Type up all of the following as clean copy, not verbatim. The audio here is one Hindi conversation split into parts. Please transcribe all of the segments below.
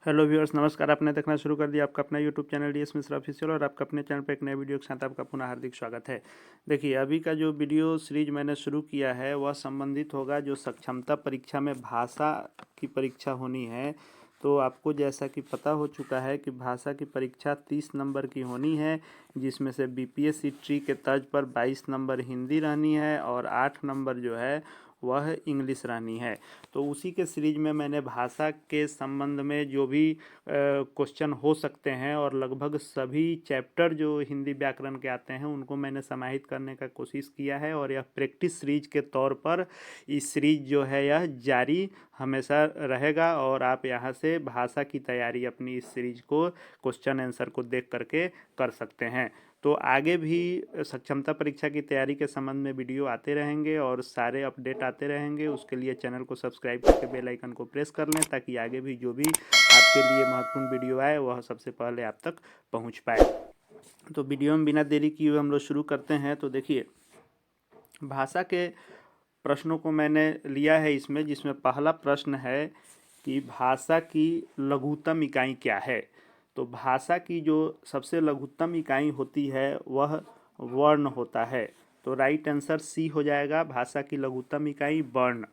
हेलो व्यूअर्स, नमस्कार। आपने देखना शुरू कर दिया आपका अपना YouTube channel DS Mishra official, और आपका अपने चैनल पर एक नए वीडियो के साथ आपका पुनः हार्दिक स्वागत है। देखिए, अभी का जो वीडियो सीरीज मैंने शुरू किया है वह संबंधित होगा जो सक्षमता परीक्षा में भाषा की परीक्षा होनी है। तो आपको जैसा कि पता हो चुका है कि भाषा की परीक्षा 30 नंबर की होनी है, जिसमें से बीपीएससी ट्री के तर्ज पर 22 नंबर हिंदी रहनी है और 8 नंबर जो है वह इंग्लिश रहनी है। तो उसी के सीरीज में मैंने भाषा के संबंध में जो भी क्वेश्चन हो सकते हैं और लगभग सभी चैप्टर जो हिंदी व्याकरण के आते हैं उनको मैंने समाहित करने का कोशिश किया है, और यह प्रैक्टिस सीरीज के तौर पर इस सीरीज जो है यह जारी हमेशा रहेगा। और आप यहाँ से भाषा की तैयारी अपनी इस सीरीज को क्वेश्चन आंसर को देख करके कर सकते हैं। तो आगे भी सक्षमता परीक्षा की तैयारी के संबंध में वीडियो आते रहेंगे और सारे अपडेट आते रहेंगे। उसके लिए चैनल को सब्सक्राइब करके बेल आइकन को प्रेस कर लें, ताकि आगे भी जो भी आपके लिए महत्वपूर्ण वीडियो आए वह सबसे पहले आप तक पहुंच पाए। तो वीडियो में बिना देरी किए हम लोग शुरू करते हैं। तो देखिए, भाषा के प्रश्नों को मैंने लिया है इसमें, जिसमें पहला प्रश्न है कि भाषा की लघुत्तम इकाई क्या है। तो भाषा की जो सबसे लघुत्तम इकाई होती है वह वर्ण होता है। तो राइट आंसर सी हो जाएगा, भाषा की लघुत्तम इकाई वर्ण।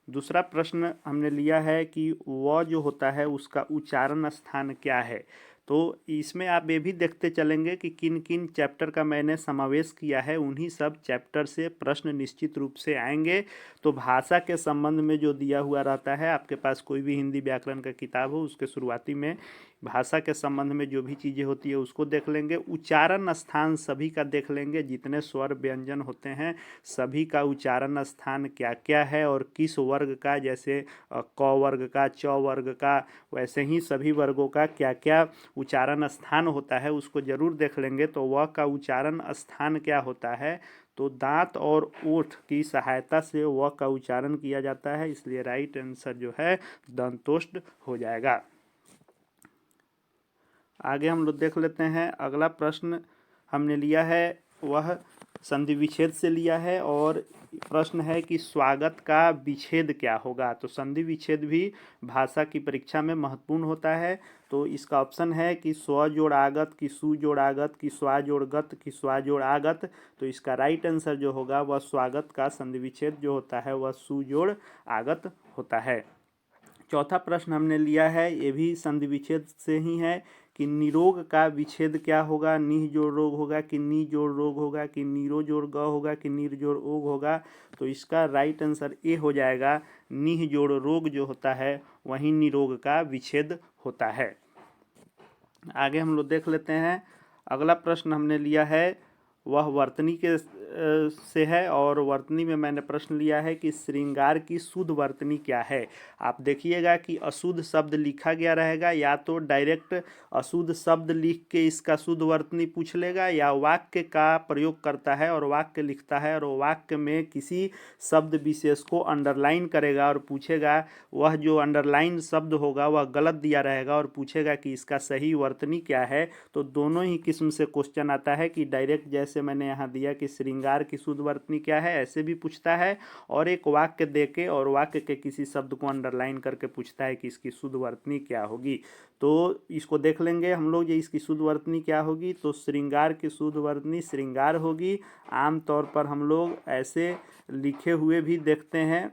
दूसरा प्रश्न हमने लिया है कि व जो होता है उसका उच्चारण स्थान क्या है। तो इसमें आप ये भी देखते चलेंगे कि किन किन चैप्टर का मैंने समावेश किया है, उन्हीं सब चैप्टर से प्रश्न निश्चित रूप से आएंगे। तो भाषा के संबंध में जो दिया हुआ रहता है, आपके पास कोई भी हिंदी व्याकरण का किताब हो उसके शुरुआती में भाषा के संबंध में जो भी चीज़ें होती है उसको देख लेंगे। उच्चारण स्थान सभी का देख लेंगे, जितने स्वर व्यंजन होते हैं सभी का उच्चारण स्थान क्या क्या है और किस वर्ग का, जैसे क वर्ग का, च वर्ग का, वैसे ही सभी वर्गों का क्या क्या उच्चारण स्थान होता है उसको जरूर देख लेंगे। तो वह का उच्चारण स्थान क्या होता है, तो दांत और ओठ की सहायता से वह का उच्चारण किया जाता है, इसलिए राइट आंसर जो है दंतोष्ठ हो जाएगा। आगे हम लोग देख लेते हैं। अगला प्रश्न हमने लिया है वह संधि विच्छेद से लिया है, और प्रश्न है कि स्वागत का विच्छेद क्या होगा। तो संधि विच्छेद भी भाषा की परीक्षा में महत्वपूर्ण होता है। तो इसका ऑप्शन है कि स्व जोड़ आगत, कि सु जोड़ आगत, कि स्वा जोड़ गत, कि स्वा जोड़ आगत। तो इसका राइट आंसर जो होगा वह स्वागत का संधि विच्छेद जो होता है वह सु जोड़ आगत होता है। चौथा प्रश्न हमने लिया है, ये भी संधि विच्छेद से ही है, कि निरोग का विच्छेद क्या होगा। निह जोड़ रोग होगा, कि नी जोड़ रोग होगा, कि नीरो जोड़ ग होगा, कि नीर जोड़ ओग होगा। तो इसका राइट आंसर ए हो जाएगा, निह जोड़ रोग जो होता है वही निरोग का विच्छेद होता है। आगे हम लोग देख लेते हैं। अगला प्रश्न हमने लिया है वह वर्तनी के से है, और वर्तनी में मैंने प्रश्न लिया है कि श्रृंगार की शुद्ध वर्तनी क्या है। आप देखिएगा कि अशुद्ध शब्द लिखा गया रहेगा, या तो डायरेक्ट अशुद्ध शब्द लिख के इसका शुद्ध वर्तनी पूछ लेगा, या वाक्य का प्रयोग करता है और वाक्य लिखता है और वाक्य में किसी शब्द विशेष को अंडरलाइन करेगा और पूछेगा, वह जो अंडरलाइन शब्द होगा वह गलत दिया रहेगा और पूछेगा कि इसका सही वर्तनी क्या है। तो दोनों ही किस्म से क्वेश्चन आता है, कि डायरेक्ट जैसे मैंने यहाँ दिया कि श्रृंगार की शुद्ध वर्तनी क्या है ऐसे भी पूछता है, और एक वाक्य देके और वाक्य के किसी शब्द को अंडरलाइन करके पूछता है कि इसकी शुद्ध वर्तनी क्या होगी। तो इसको देख लेंगे हम लोग, ये इसकी शुद्ध वर्तनी क्या होगी। तो श्रृंगार की शुद्ध वर्तनी श्रृंगार होगी। आमतौर पर हम लोग ऐसे लिखे हुए भी देखते हैं,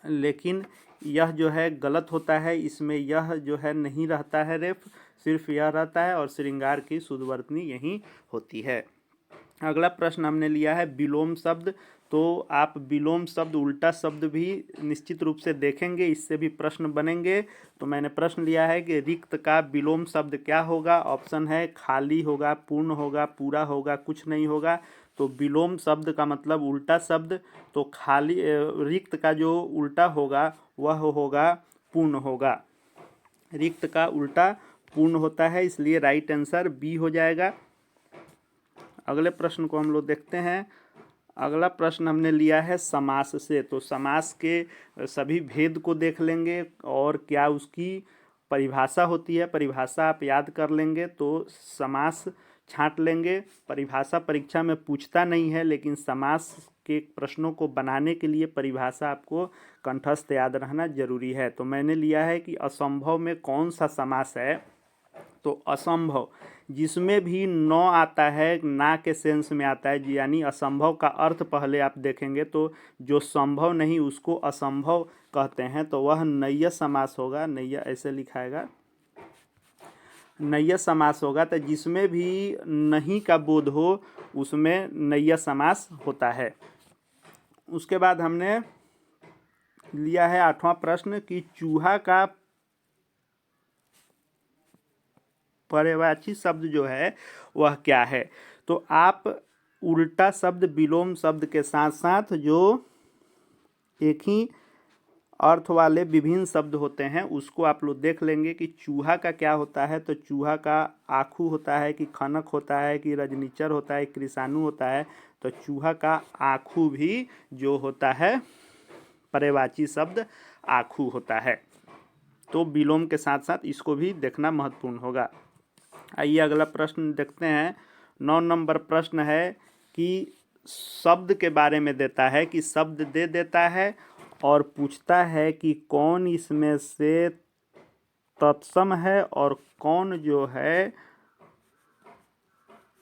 लेकिन यह जो है गलत होता है, इसमें यह जो है नहीं रहता है रेफ, सिर्फ यह रहता है, और श्रृंगार की शुद्ध वर्तनी यही होती है। अगला प्रश्न हमने लिया है विलोम शब्द। तो आप विलोम शब्द, उल्टा शब्द भी निश्चित रूप से देखेंगे, इससे भी प्रश्न बनेंगे। तो मैंने प्रश्न लिया है कि रिक्त का विलोम शब्द क्या होगा। ऑप्शन है खाली होगा, पूर्ण होगा, पूरा होगा, कुछ नहीं होगा। तो विलोम शब्द का मतलब उल्टा शब्द, तो खाली रिक्त का जो उल्टा होगा वह होगा पूर्ण होगा। रिक्त का उल्टा पूर्ण होता है, इसलिए राइट आंसर बी हो जाएगा। अगले प्रश्न को हम लोग देखते हैं। अगला प्रश्न हमने लिया है समास से। तो समास के सभी भेद को देख लेंगे और क्या उसकी परिभाषा होती है, परिभाषा आप याद कर लेंगे तो समास छांट लेंगे। परिभाषा परीक्षा में पूछता नहीं है, लेकिन समास आपके प्रश्नों को बनाने के लिए परिभाषा आपको कंठस्थ याद रहना जरूरी है। तो मैंने लिया है कि असंभव में कौन सा समास है, तो असंभव जिसमें भी न आता है, ना के सेंस में आता है, यानी असंभव का अर्थ पहले आप देखेंगे तो जो संभव नहीं उसको असंभव कहते हैं, तो वह नैय समास होगा। नैय ऐसे लिखाएगा, नैय समास होगा। तो जिसमें भी नहीं का बोध हो उसमें नैय समास होता है। उसके बाद हमने लिया है 8वां प्रश्न कि चूहा का पर्यायवाची शब्द जो है वह क्या है। तो आप उल्टा शब्द, विलोम शब्द के साथ साथ जो एक ही अर्थ वाले विभिन्न शब्द होते हैं उसको आप लोग देख लेंगे कि चूहा का क्या होता है। तो चूहा का आखू होता है कि खनक होता है कि रजनीचर होता है, कृषाणु होता है। तो चूहा का आखू भी जो होता है पर्यायवाची शब्द आखू होता है। तो विलोम के साथ साथ इसको भी देखना महत्वपूर्ण होगा। आइए अगला प्रश्न देखते हैं। 9 नंबर प्रश्न है कि शब्द के बारे में देता है, कि शब्द दे देता है और पूछता है कि कौन इसमें से तत्सम है और कौन जो है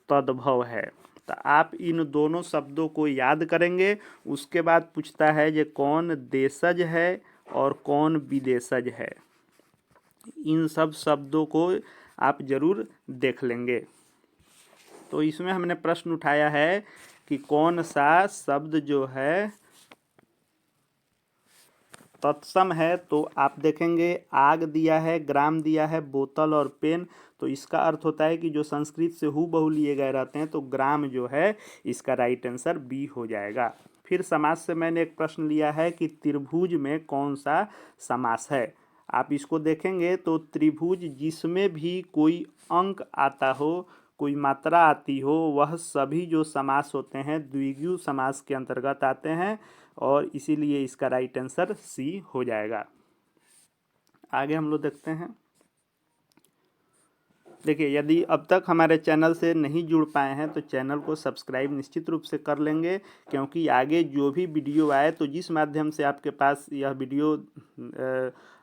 तद्भव है। तो आप इन दोनों शब्दों को याद करेंगे। उसके बाद पूछता है कि कौन देशज है और कौन विदेशज है। इन सब शब्दों को आप जरूर देख लेंगे। तो इसमें हमने प्रश्न उठाया है कि कौन सा शब्द जो है तत्सम है। तो आप देखेंगे आग दिया है, ग्राम दिया है, बोतल और पेन। तो इसका अर्थ होता है कि जो संस्कृत से हूबहू लिए गए रहते हैं, तो ग्राम जो है इसका राइट आंसर बी हो जाएगा। फिर समास से मैंने एक प्रश्न लिया है कि त्रिभुज में कौन सा समास है। आप इसको देखेंगे तो त्रिभुज जिसमें भी कोई अंक आता हो, कोई मात्रा आती हो, वह सभी जो समास होते हैं द्विगु समास के अंतर्गत आते हैं और इसीलिए इसका राइट आंसर सी हो जाएगा। आगे हम लोग देखते हैं। देखिए, यदि अब तक हमारे चैनल से नहीं जुड़ पाए हैं तो चैनल को सब्सक्राइब निश्चित रूप से कर लेंगे, क्योंकि आगे जो भी वीडियो आए, तो जिस माध्यम से आपके पास यह वीडियो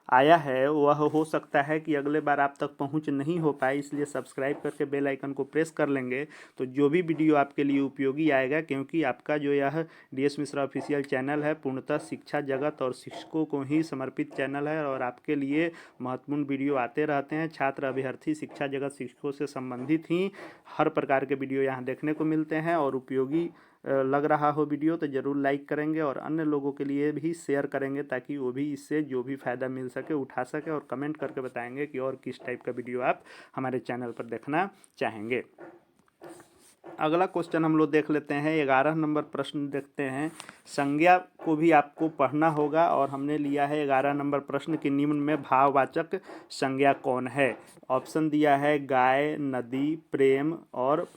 आया है वह हो सकता है कि अगले बार आप तक पहुंच नहीं हो पाए, इसलिए सब्सक्राइब करके बेल आइकन को प्रेस कर लेंगे तो जो भी वीडियो आपके लिए उपयोगी आएगा, क्योंकि आपका जो यह DS मिश्रा ऑफिशियल चैनल है पूर्णतः शिक्षा जगत और शिक्षकों को ही समर्पित चैनल है और आपके लिए महत्वपूर्ण वीडियो आते रहते हैं। छात्र, अभ्यर्थी, शिक्षा जगत, शिक्षकों से संबंधित ही हर प्रकार के वीडियो यहाँ देखने को मिलते हैं और उपयोगी लग रहा हो वीडियो तो ज़रूर लाइक करेंगे और अन्य लोगों के लिए भी शेयर करेंगे, ताकि वो भी इससे जो भी फ़ायदा मिल सके उठा सके, और कमेंट करके बताएंगे कि और किस टाइप का वीडियो आप हमारे चैनल पर देखना चाहेंगे। अगला क्वेश्चन हम लोग देख लेते हैं। 11 नंबर प्रश्न देखते हैं। संज्ञा को भी आपको पढ़ना होगा और हमने लिया है 11 नंबर प्रश्न के निम्न में भाववाचक संज्ञा कौन है। ऑप्शन दिया है गाय, नदी, प्रेम और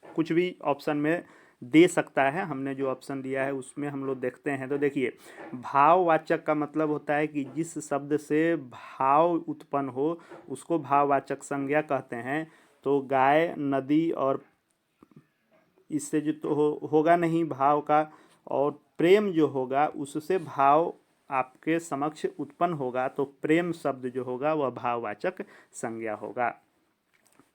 कुछ भी ऑप्शन में दे सकता है। हमने जो ऑप्शन दिया है उसमें हम लोग देखते हैं। तो देखिए, भाववाचक का मतलब होता है कि जिस शब्द से भाव उत्पन्न हो उसको भाववाचक संज्ञा कहते हैं। तो गाय, नदी और इससे जो तो होगा नहीं भाव का, और प्रेम जो होगा उससे भाव आपके समक्ष उत्पन्न होगा, तो प्रेम शब्द जो होगा वह भाववाचक संज्ञा होगा।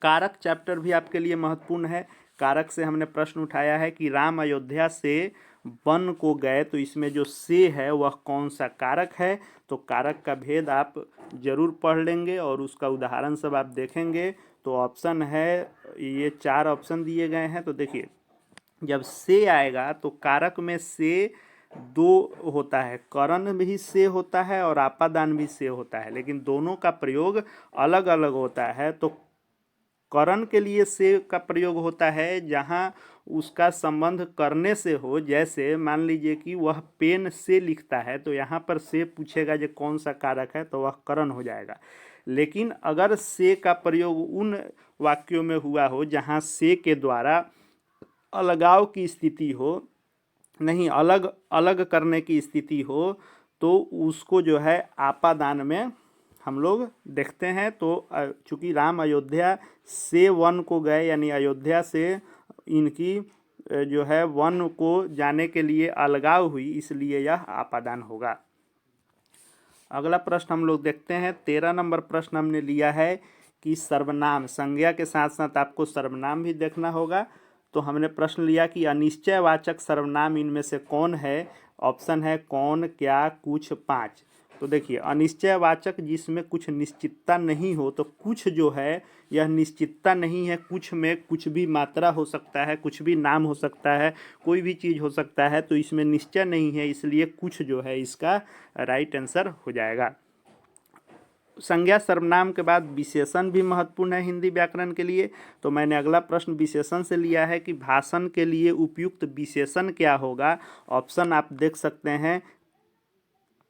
कारक चैप्टर भी आपके लिए महत्वपूर्ण है। कारक से हमने प्रश्न उठाया है कि राम अयोध्या से वन को गए, तो इसमें जो से है वह कौन सा कारक है। तो कारक का भेद आप जरूर पढ़ लेंगे और उसका उदाहरण सब आप देखेंगे। तो ऑप्शन है, ये 4 ऑप्शन दिए गए हैं। तो देखिए, जब से आएगा तो कारक में से 2 होता है, करण भी से होता है और आपादान भी से होता है, लेकिन दोनों का प्रयोग अलग अलग होता है। तो करण के लिए से का प्रयोग होता है जहाँ उसका संबंध करने से हो। जैसे मान लीजिए कि वह पेन से लिखता है, तो यहाँ पर से पूछेगा जो कौन सा कारक है, तो वह करण हो जाएगा। लेकिन अगर से का प्रयोग उन वाक्यों में हुआ हो जहाँ से के द्वारा अलगाव की स्थिति हो, नहीं अलग अलग करने की स्थिति हो, तो उसको जो है आपादान में हम लोग देखते हैं। तो चूंकि राम अयोध्या से वन को गए, यानी अयोध्या से इनकी जो है वन को जाने के लिए अलगाव हुई, इसलिए यह आपादान होगा। अगला प्रश्न हम लोग देखते हैं। 13 नंबर प्रश्न हमने लिया है कि सर्वनाम, संज्ञा के साथ साथ आपको सर्वनाम भी देखना होगा। तो हमने प्रश्न लिया कि अनिश्चयवाचक सर्वनाम इनमें से कौन है। ऑप्शन है कौन, क्या, कुछ, पाँच। तो देखिए, अनिश्चयवाचक जिसमें कुछ निश्चितता नहीं हो, तो कुछ जो है यह निश्चितता नहीं है। कुछ में कुछ भी मात्रा हो सकता है, कुछ भी नाम हो सकता है, कोई भी चीज़ हो सकता है, तो इसमें निश्चय नहीं है, इसलिए कुछ जो है इसका राइट आंसर हो जाएगा। संज्ञा सर्वनाम के बाद विशेषण भी महत्वपूर्ण है हिंदी व्याकरण के लिए। तो मैंने अगला प्रश्न विशेषण से लिया है कि भाषण के लिए उपयुक्त विशेषण क्या होगा। ऑप्शन आप देख सकते हैं,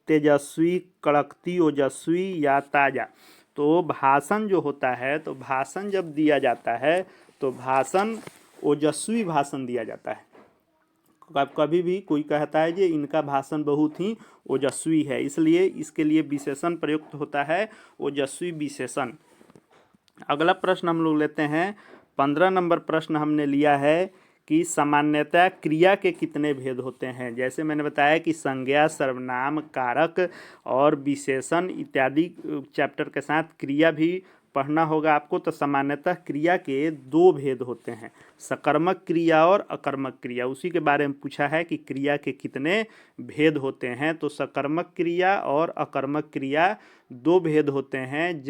तेजस्वी, कड़कती, ओजस्वी या ताजा। तो भाषण जो होता है, तो भाषण जब दिया जाता है तो भाषण ओजस्वी भाषण दिया जाता है। कभी भी कोई कहता है कि इनका भाषण बहुत ही ओजस्वी है, इसलिए इसके लिए विशेषण प्रयुक्त होता है ओजस्वी विशेषण। अगला प्रश्न हम लोग लेते हैं। 15 नंबर प्रश्न हमने लिया है कि सामान्यतः क्रिया के कितने भेद होते हैं। जैसे मैंने बताया कि संज्ञा, सर्वनाम, कारक और विशेषण इत्यादि चैप्टर के साथ क्रिया भी पढ़ना होगा आपको। तो सामान्यतः क्रिया के दो भेद होते हैं, सकर्मक क्रिया और अकर्मक क्रिया। उसी के बारे में पूछा है कि क्रिया के कितने भेद होते हैं। तो सकर्मक क्रिया और अकर्मक क्रिया दो भेद होते हैं।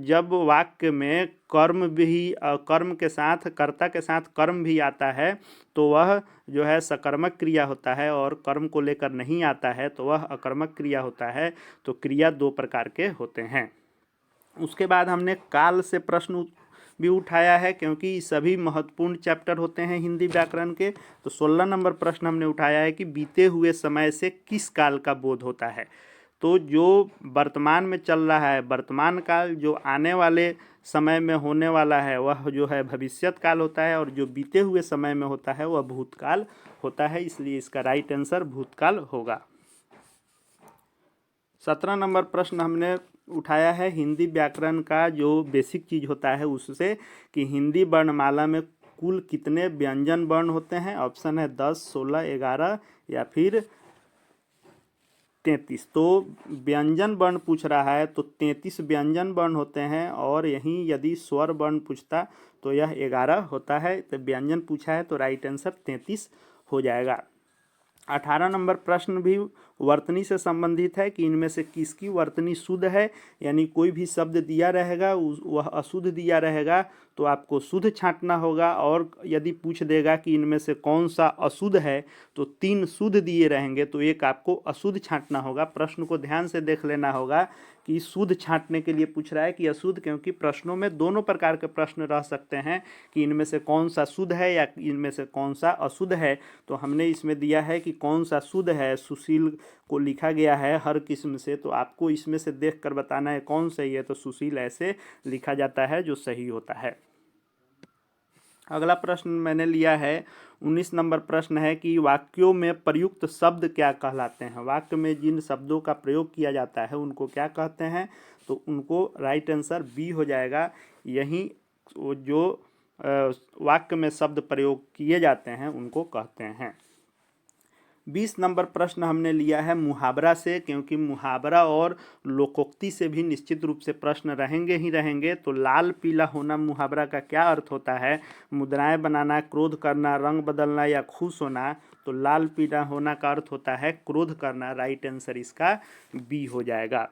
जब वाक्य में कर्म भी, कर्म के साथ, कर्ता के साथ कर्म भी आता है, तो वह जो है सकर्मक क्रिया होता है, और कर्म को लेकर नहीं आता है तो वह अकर्मक क्रिया होता है। तो क्रिया दो प्रकार के होते हैं। उसके बाद हमने काल से प्रश्न भी उठाया है, क्योंकि सभी महत्वपूर्ण चैप्टर होते हैं हिंदी व्याकरण के। तो 16 नंबर प्रश्न हमने उठाया है कि बीते हुए समय से किस काल का बोध होता है। तो जो वर्तमान में चल रहा है, वर्तमान काल, जो आने वाले समय में होने वाला है वह जो है भविष्यत काल होता है, और जो बीते हुए समय में होता है वह भूतकाल होता है, इसलिए इसका राइट आंसर भूतकाल होगा। 17 नंबर प्रश्न हमने उठाया है हिंदी व्याकरण का जो बेसिक चीज़ होता है उससे, कि हिंदी वर्णमाला में कुल कितने व्यंजन वर्ण होते हैं। ऑप्शन है 10, 16, 11 या फिर 33। तो व्यंजन वर्ण पूछ रहा है तो 33 व्यंजन वर्ण होते हैं, और यहीं यदि स्वर वर्ण पूछता तो यह 11 होता है। तो व्यंजन पूछा है तो राइट आंसर 33 हो जाएगा। 18 नंबर प्रश्न भी वर्तनी से संबंधित है कि इनमें से किसकी वर्तनी शुद्ध है। यानी कोई भी शब्द दिया रहेगा वह अशुद्ध दिया रहेगा तो आपको शुद्ध छांटना होगा, और यदि पूछ देगा कि इनमें से कौन सा अशुद्ध है तो 3 शुद्ध दिए रहेंगे तो एक आपको अशुद्ध छांटना होगा। प्रश्न को ध्यान से देख लेना होगा कि शुद्ध छांटने के लिए पूछ रहा है कि अशुद्ध, क्योंकि प्रश्नों में दोनों प्रकार के प्रश्न रह सकते हैं कि इनमें से कौन सा शुद्ध है या इनमें से कौन सा अशुद्ध है। तो हमने इसमें दिया है कि कौन सा शुद्ध है, सुशील को लिखा गया है हर किस्म से, तो आपको इसमें से देख कर बताना है कौन सही है। तो सुशील ऐसे लिखा जाता है जो सही होता है। अगला प्रश्न मैंने लिया है 19 नंबर प्रश्न है कि वाक्यों में प्रयुक्त शब्द क्या कहलाते हैं। वाक्य में जिन शब्दों का प्रयोग किया जाता है उनको क्या कहते हैं। तो उनको राइट आंसर बी हो जाएगा। यही जो वाक्य में शब्द प्रयोग किए जाते हैं उनको कहते हैं। 20 नंबर प्रश्न हमने लिया है मुहावरा से, क्योंकि मुहावरा और लोकोक्ति से भी निश्चित रूप से प्रश्न रहेंगे ही रहेंगे। तो लाल पीला होना मुहावरा का क्या अर्थ होता है। मुद्राएं बनाना, क्रोध करना, रंग बदलना या खुश होना। तो लाल पीला होना का अर्थ होता है क्रोध करना। राइट आंसर इसका बी हो जाएगा।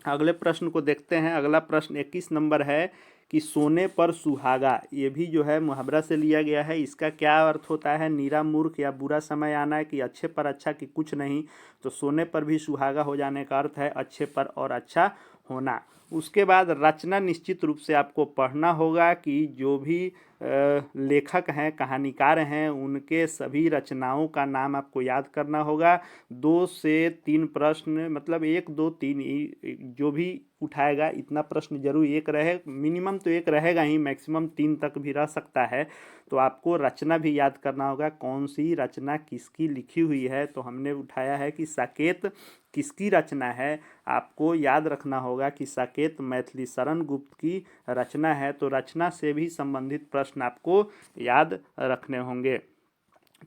अगले प्रश्न को देखते हैं। अगला प्रश्न 21 नंबर है कि सोने पर सुहागा, ये भी जो है मुहावरा से लिया गया है। इसका क्या अर्थ होता है। नीरा मूर्ख या बुरा समय आना, कि अच्छे पर अच्छा, कि कुछ नहीं। तो सोने पर भी सुहागा हो जाने का अर्थ है अच्छे पर और अच्छा होना। उसके बाद रचना निश्चित रूप से आपको पढ़ना होगा कि जो भी लेखक हैं, कहानीकार हैं, उनके सभी रचनाओं का नाम आपको याद करना होगा। 2 से 3 प्रश्न, मतलब 1, 2, 3 जो भी उठाएगा इतना प्रश्न जरूर एक रहे, मिनिमम तो एक रहेगा ही, मैक्सिमम 3 तक भी रह सकता है। तो आपको रचना भी याद करना होगा, कौन सी रचना किसकी लिखी हुई है। तो हमने उठाया है कि साकेत किसकी रचना है। आपको याद रखना होगा कि साकेत मैथिली शरण गुप्त की रचना है। तो रचना से भी संबंधित प्रश्न प्रश्न आपको याद रखने होंगे।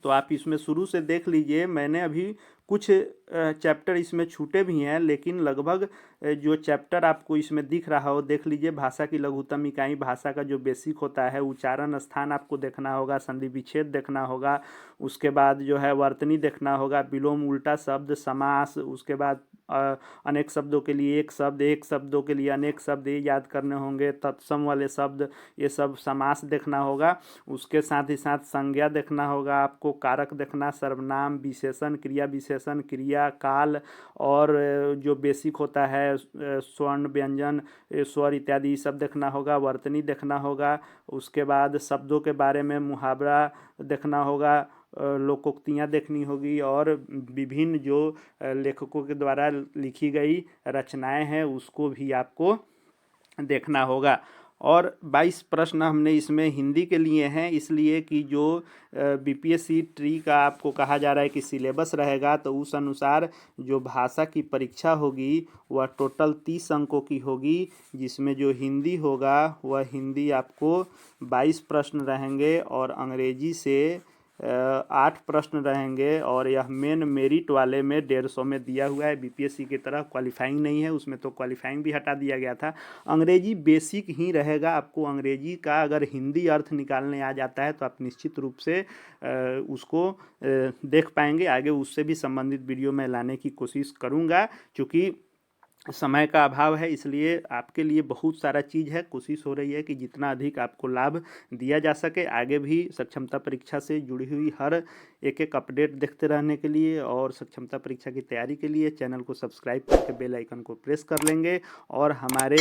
तो आप इसमें शुरू से देख लीजिए, मैंने अभी कुछ चैप्टर इसमें छूटे भी हैं, लेकिन लगभग जो चैप्टर आपको इसमें दिख रहा हो देख लीजिए। भाषा की लघुत्तम इकाई, भाषा का जो बेसिक होता है, उच्चारण स्थान आपको देखना होगा, संधि विच्छेद देखना होगा, उसके बाद जो है वर्तनी देखना होगा, विलोम, उल्टा शब्द, समास, उसके बाद अनेक शब्दों के लिए एक शब्द, एक शब्दों के लिए अनेक शब्द, ये याद करने होंगे, तत्सम वाले शब्द, ये सब समास देखना होगा। उसके साथ ही साथ संज्ञा देखना होगा आपको, कारक देखना, सर्वनाम, विशेषण, क्रिया विशेषण, क्रिया, काल, और जो बेसिक होता है स्वर्ण, व्यंजन, स्वर इत्यादि सब देखना होगा। वर्तनी देखना होगा। उसके बाद शब्दों के बारे में मुहावरा देखना होगा, लोकोक्तियाँ देखनी होगी, और विभिन्न जो लेखकों के द्वारा लिखी गई रचनाएं हैं उसको भी आपको देखना होगा। और 22 प्रश्न हमने इसमें हिंदी के लिए हैं, इसलिए कि जो बीपीएससी ट्री का आपको कहा जा रहा है कि सिलेबस रहेगा, तो उस अनुसार जो भाषा की परीक्षा होगी वह टोटल 30 अंकों की होगी, जिसमें जो हिंदी होगा वह हिंदी आपको 22 प्रश्न रहेंगे, और अंग्रेजी से 8 प्रश्न रहेंगे, और यह मेन मेरिट वाले में 150 में दिया हुआ है। बीपीएससी की तरह क्वालिफाइंग नहीं है, उसमें तो क्वालिफाइंग भी हटा दिया गया था। अंग्रेजी बेसिक ही रहेगा, आपको अंग्रेजी का अगर हिंदी अर्थ निकालने आ जाता है तो आप निश्चित रूप से उसको देख पाएंगे। आगे उससे भी संबंधित वीडियो मैं लाने की कोशिश करूँगा, क्योंकि समय का अभाव है, इसलिए आपके लिए बहुत सारा चीज़ है। कोशिश हो रही है कि जितना अधिक आपको लाभ दिया जा सके। आगे भी सक्षमता परीक्षा से जुड़ी हुई हर एक अपडेट देखते रहने के लिए और सक्षमता परीक्षा की तैयारी के लिए चैनल को सब्सक्राइब करके बेल आइकन को प्रेस कर लेंगे, और हमारे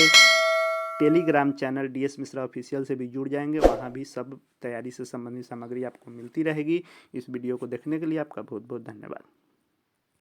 Telegram channel DS Mishra official से भी जुड़ जाएंगे। वहाँ भी सब तैयारी से संबंधित सामग्री आपको मिलती रहेगी। इस वीडियो को देखने के लिए आपका बहुत बहुत धन्यवाद।